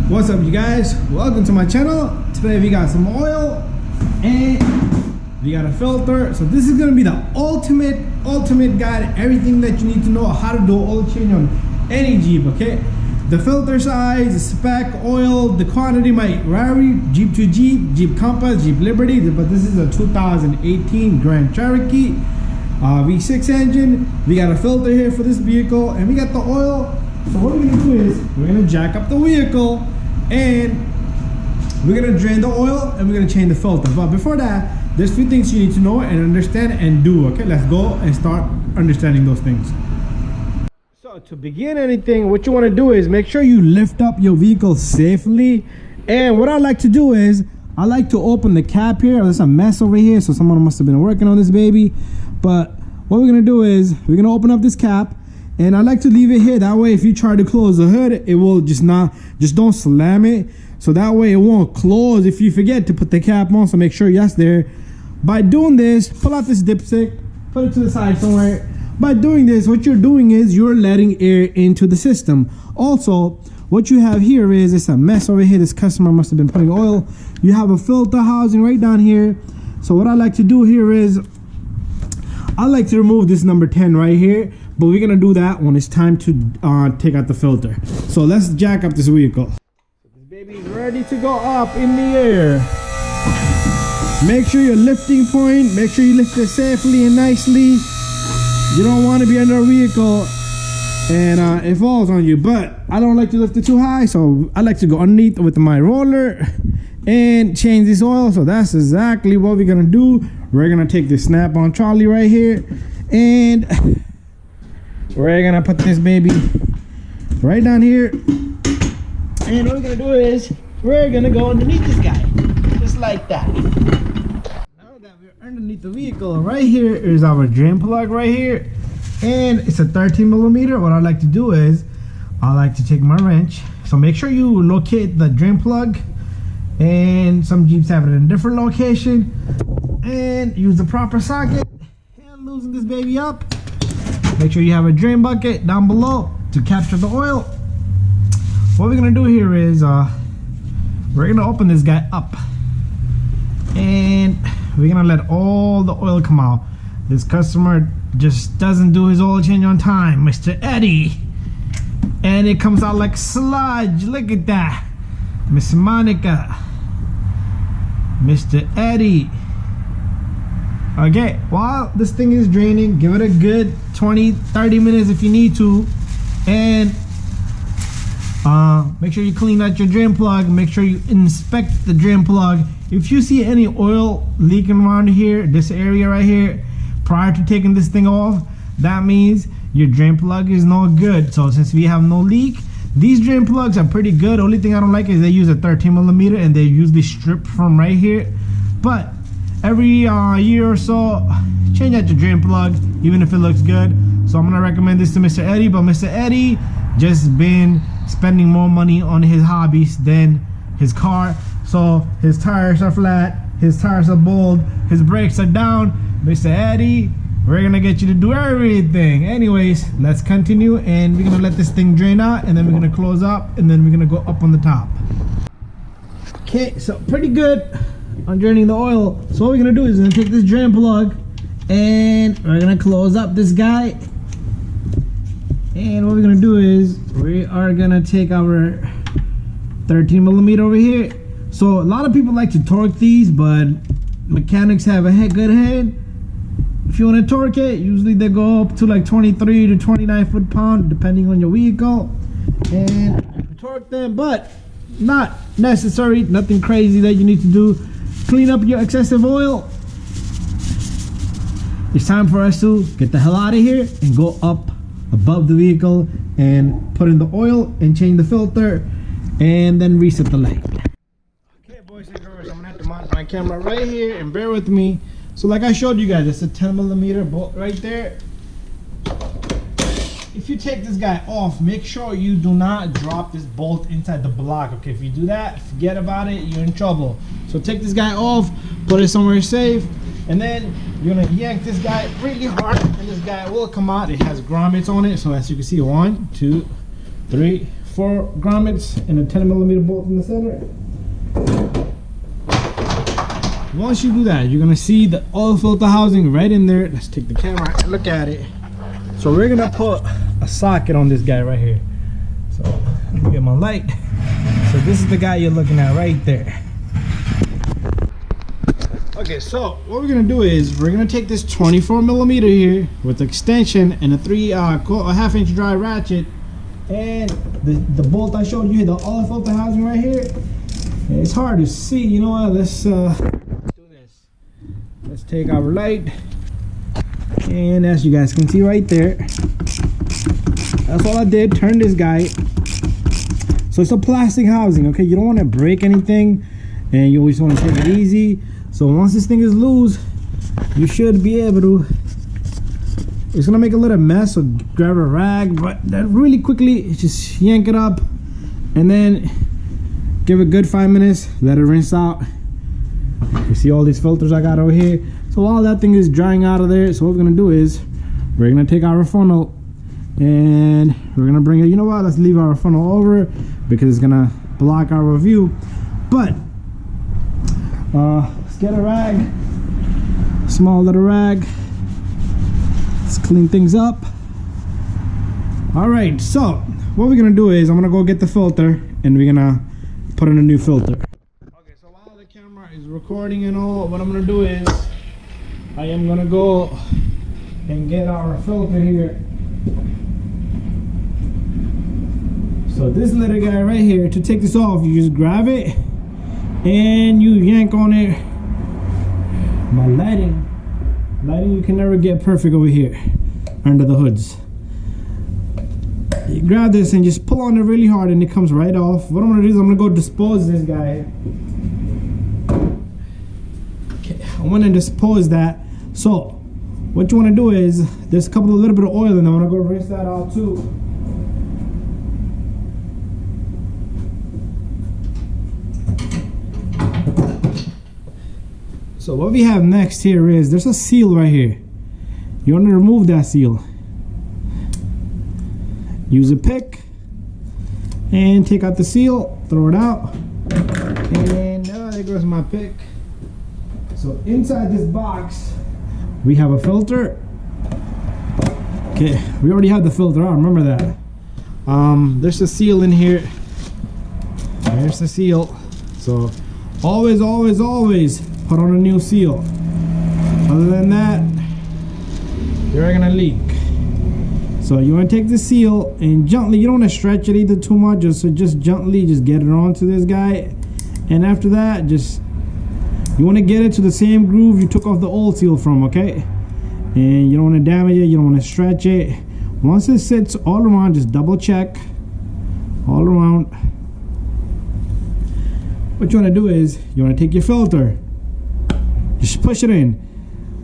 What's up, you guys? Welcome to my channel. Today we got some oil and we got a filter. So this is gonna be the ultimate guide, everything that you need to know how to do oil change on any Jeep. Okay, the filter size, the spec, oil, the quantity might vary Jeep to Jeep, Jeep Compass, Jeep Liberty, but this is a 2018 Grand Cherokee V6 engine. We got a filter here for this vehicle and we got the oil. So what we're gonna do is we're gonna jack up the vehicle and we're gonna drain the oil and we're gonna change the filter. But before that, there's three things you need to know and understand and do. Okay, let's go and start understanding those things. So to begin anything, what you want to do is make sure you lift up your vehicle safely. And what I like to do is I like to open the cap here. There's a mess over here, so someone must have been working on this baby. But what we're gonna do is we're gonna open up this cap. And I like to leave it here. That way, if you try to close the hood, it will just don't slam it. So that way it won't close if you forget to put the cap on. So make sure that's there. By doing this, pull out this dipstick, put it to the side somewhere. By doing this, what you're doing is you're letting air into the system. Also, what you have here is it's a mess over here. This customer must have been putting oil. You have a filter housing right down here. So what I like to do here is I like to remove this number 10 right here. But we're gonna do that when it's time to take out the filter. So let's jack up this vehicle. This baby is ready to go up in the air. Make sure your lifting point, make sure you lift it safely and nicely. You don't want to be under a vehicle and it falls on you. But I don't like to lift it too high, so I like to go underneath with my roller and change this oil. So that's exactly what we're gonna do. We're gonna take this snap-on trolley right here and we're gonna put this baby right down here, and what we're gonna do is we're gonna go underneath this guy, just like that. Now that we're underneath the vehicle, right here is our drain plug right here, and it's a 13 millimeter. What I like to do is I like to take my wrench. So make sure you locate the drain plug, and some Jeeps have it in a different location, and use the proper socket and loosen this baby up. Make sure you have a drain bucket down below to capture the oil. What we're gonna do here is we're gonna open this guy up and we're gonna let all the oil come out. This customer just doesn't do his oil change on time, Mr. Eddie, and it comes out like sludge. Look at that, Miss Monica, Mr. Eddie. Okay, while this thing is draining, give it a good 20-30 minutes if you need to, and make sure you clean out your drain plug. Make sure you inspect the drain plug. If you see any oil leaking around here, this area right here, prior to taking this thing off, that means your drain plug is no good. So since we have no leak, these drain plugs are pretty good. Only thing I don't like is they use a 13 millimeter and they usually strip from right here. But every year or so, change out your drain plug, even if it looks good. So I'm gonna recommend this to Mr. Eddie, but Mr. Eddie just been spending more money on his hobbies than his car. So his tires are flat, his tires are bald, his brakes are down. Mr. Eddie, we're gonna get you to do everything. Anyways, let's continue, and we're gonna let this thing drain out, and then we're gonna close up, and then we're gonna go up on the top. Okay, so pretty good on draining the oil. So what we're gonna do is we're gonna take this drain plug and we're gonna close up this guy, and what we're gonna do is we are gonna take our 13 millimeter over here. So a lot of people like to torque these, but mechanics have a good head. If you want to torque it, usually they go up to like 23 to 29 foot-pound depending on your vehicle, and torque them, but not necessary. Nothing crazy that you need to do. Clean up your excessive oil. It's time for us to get the hell out of here and go up above the vehicle and put in the oil and change the filter and then reset the light. Okay, boys and girls, I'm gonna have to mount my camera right here and bear with me. So like I showed you guys, it's a 10 millimeter bolt right there. If you take this guy off, make sure you do not drop this bolt inside the block. Okay, if you do that, forget about it, you're in trouble. So take this guy off, put it somewhere safe, and then you're gonna yank this guy really hard, and this guy will come out. It has grommets on it, so as you can see, 1, 2, 3, 4 grommets and a 10mm bolt in the center. Once you do that, you're gonna see the oil filter housing right in there. Let's take the camera and look at it. So we're gonna put a socket on this guy right here. So let me get my light. So this is the guy you're looking at right there. Okay, so what we're gonna do is we're gonna take this 24mm here with extension and a 1/2 inch dry ratchet, and the bolt I showed you, the oil filter housing right here. It's hard to see, you know what? Let's do this. Let's take our light, and as you guys can see right there, that's all I did. Turn this guy. So it's a plastic housing, okay? You don't want to break anything, and you always want to take it easy. So once this thing is loose, you should be able to. It's gonna make a little mess, so grab a rag, but then really quickly just yank it up, and then give it a good 5 minutes, let it rinse out. You see all these filters I got over here. So while that thing is drying out of there, so what we're gonna do is we're gonna take our funnel and we're gonna bring it. You know what? Let's leave our funnel over because it's gonna block our view. But let's get a rag, small little rag. Let's clean things up. All right, so what we're gonna do is I'm gonna go get the filter and we're gonna put in a new filter. Okay, so while the camera is recording and all, what I'm gonna do is I am gonna go and get our filter here. So this little guy right here, to take this off, you just grab it and you yank on it. My lighting you can never get perfect over here under the hoods. You grab this and just pull on it really hard and it comes right off. What I'm gonna do is I'm gonna go dispose this guy. Okay, I want to dispose that. So what you want to do is there's a little bit of oil in there. I'm gonna go rinse that out too. So what we have next here is there's a seal right here. You want to remove that seal. Use a pick and take out the seal, throw it out, and there goes my pick. So inside this box we have a filter. Okay, we already have the filter out, remember that. There's a seal in here. There's the seal. So always put on a new seal. Other than that, you're gonna leak. So you want to take the seal and gently, you don't want to stretch it either too much, so just gently just get it onto this guy. And after that, just you want to get it to the same groove you took off the old seal from, okay? And you don't want to damage it, you don't want to stretch it. Once it sits all around, just double check all around. What you want to do is you want to take your filter, just push it in.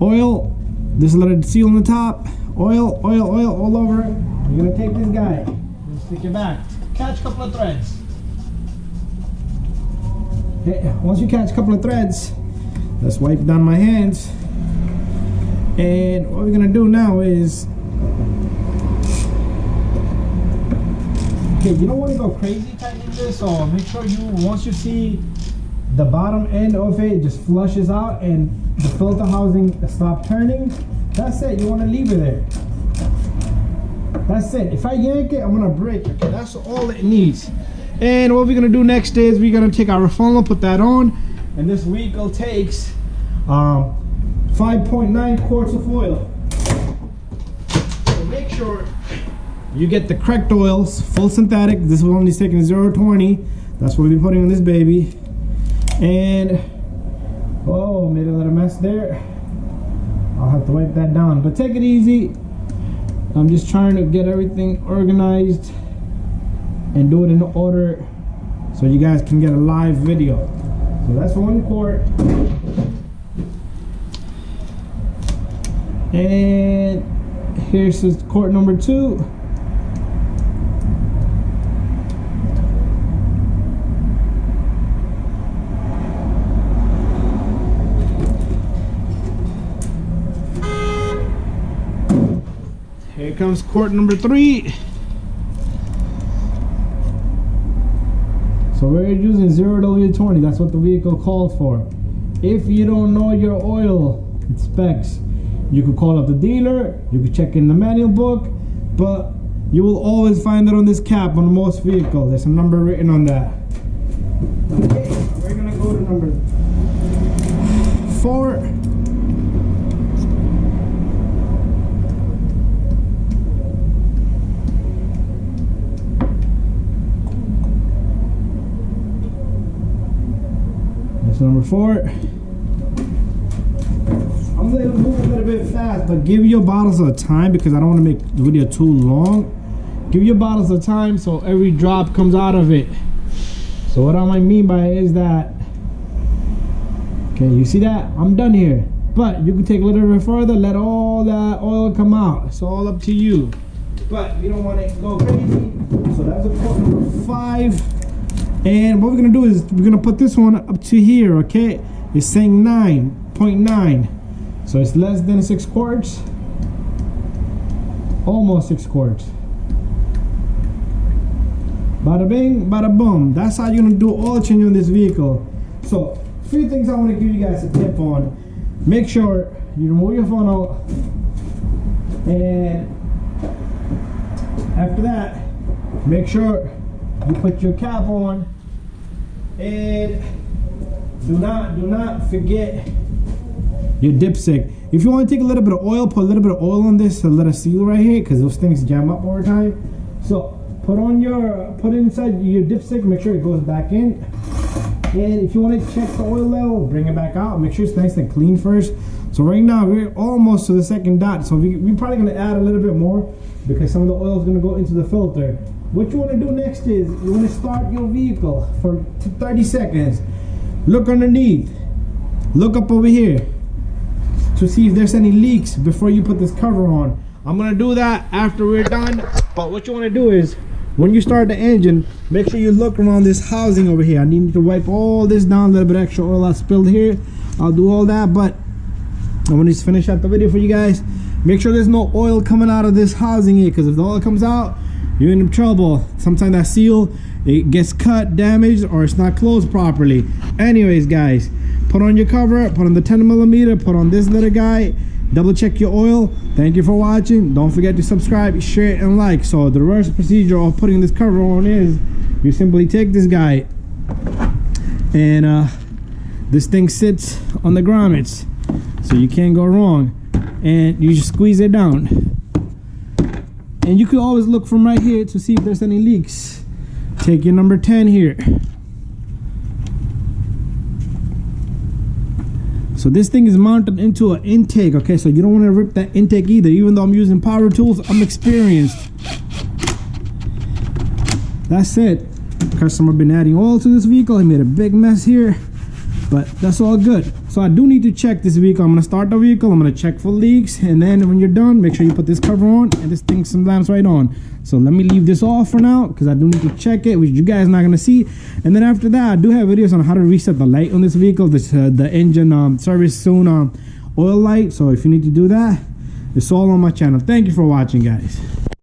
Oil, there's a little seal on the top. Oil all over it. You're gonna take this guy and stick it back. Catch a couple of threads. Okay, once you catch a couple of threads, let's wipe down my hands. And what we're gonna do now is, okay, you don't want to go crazy tightening this, so make sure once you see the bottom end of it just flushes out and the filter housing stop turning. That's it, you want to leave it there. That's it. If I yank it, I'm going to break it. Okay, that's all it needs. And what we're going to do next is we're going to take our funnel, put that on, and this vehicle takes 5.9 quarts of oil. So make sure you get the correct oils, full synthetic. This one is taking 0.20. That's what we're putting on this baby. And oh, made a little mess there. I'll have to wipe that down, but take it easy. I'm just trying to get everything organized and do it in order so you guys can get a live video. So that's 1 quart. And here's quart number 2. Here comes quart number 3. So we're using 0W20. That's what the vehicle calls for. If you don't know your oil specs, you could call up the dealer, you could check in the manual book, but you will always find it on this cap on most vehicles. There's a number written on that. Okay, we're gonna go to number 4. That's number 4. I'm gonna move a little bit fast, but give your bottles of time because I don't want to make the video too long. Give your bottles of time so every drop comes out of it. So what I might mean by it is that, okay, you see that? I'm done here. But you can take a little bit further, let all that oil come out. It's all up to you. But you don't want to go crazy. So that's a quote number 5. And what we're gonna do is we're gonna put this one up to here, okay? It's saying 9.9. So it's less than 6 quarts. Almost 6 quarts. Bada bing, bada boom. That's how you're gonna do oil change on this vehicle. So, a few things I want to give you guys a tip on. Make sure you remove your funnel, and after that, make sure you put your cap on, and do not forget your dipstick. If you want to take a little bit of oil, put a little bit of oil on this to let it seal right here, because those things jam up over time. So put it inside your dipstick, make sure it goes back in. And if you want to check the oil level, bring it back out, make sure it's nice and clean first. So right now we're almost to the second dot, so we're probably going to add a little bit more because some of the oil is going to go into the filter. What you want to do next is you want to start your vehicle for 30 seconds. Look underneath, look up over here to see if there's any leaks before you put this cover on. I'm gonna do that after we're done. But what you want to do is when you start the engine, make sure you look around this housing over here. I need to wipe all this down, a little bit extra oil I spilled here. I'll do all that, but I'm gonna just finish out the video for you guys. Make sure there's no oil coming out of this housing here, because if the oil comes out, you're in trouble. Sometimes that seal, it gets cut, damaged, or it's not closed properly. Anyways, guys, put on your cover, put on the 10mm, put on this little guy, double check your oil. Thank you for watching. Don't forget to subscribe, share, and like. So the reverse procedure of putting this cover on is you simply take this guy and this thing sits on the grommets, so you can't go wrong, and you just squeeze it down. And you can always look from right here to see if there's any leaks. Take your number 10 here. So this thing is mounted into an intake, okay? So you don't want to rip that intake either. Even though I'm using power tools, I'm experienced. That's it. Customer been adding oil to this vehicle. He made a big mess here, but that's all good. So I do need to check this vehicle. I'm gonna start the vehicle, I'm gonna check for leaks, and then when you're done, make sure you put this cover on, and this thing slams right on. So let me leave this off for now, because I do need to check it, which you guys are not gonna see. And then after that, I do have videos on how to reset the light on this vehicle, the engine service soon oil light. So if you need to do that, it's all on my channel. Thank you for watching, guys.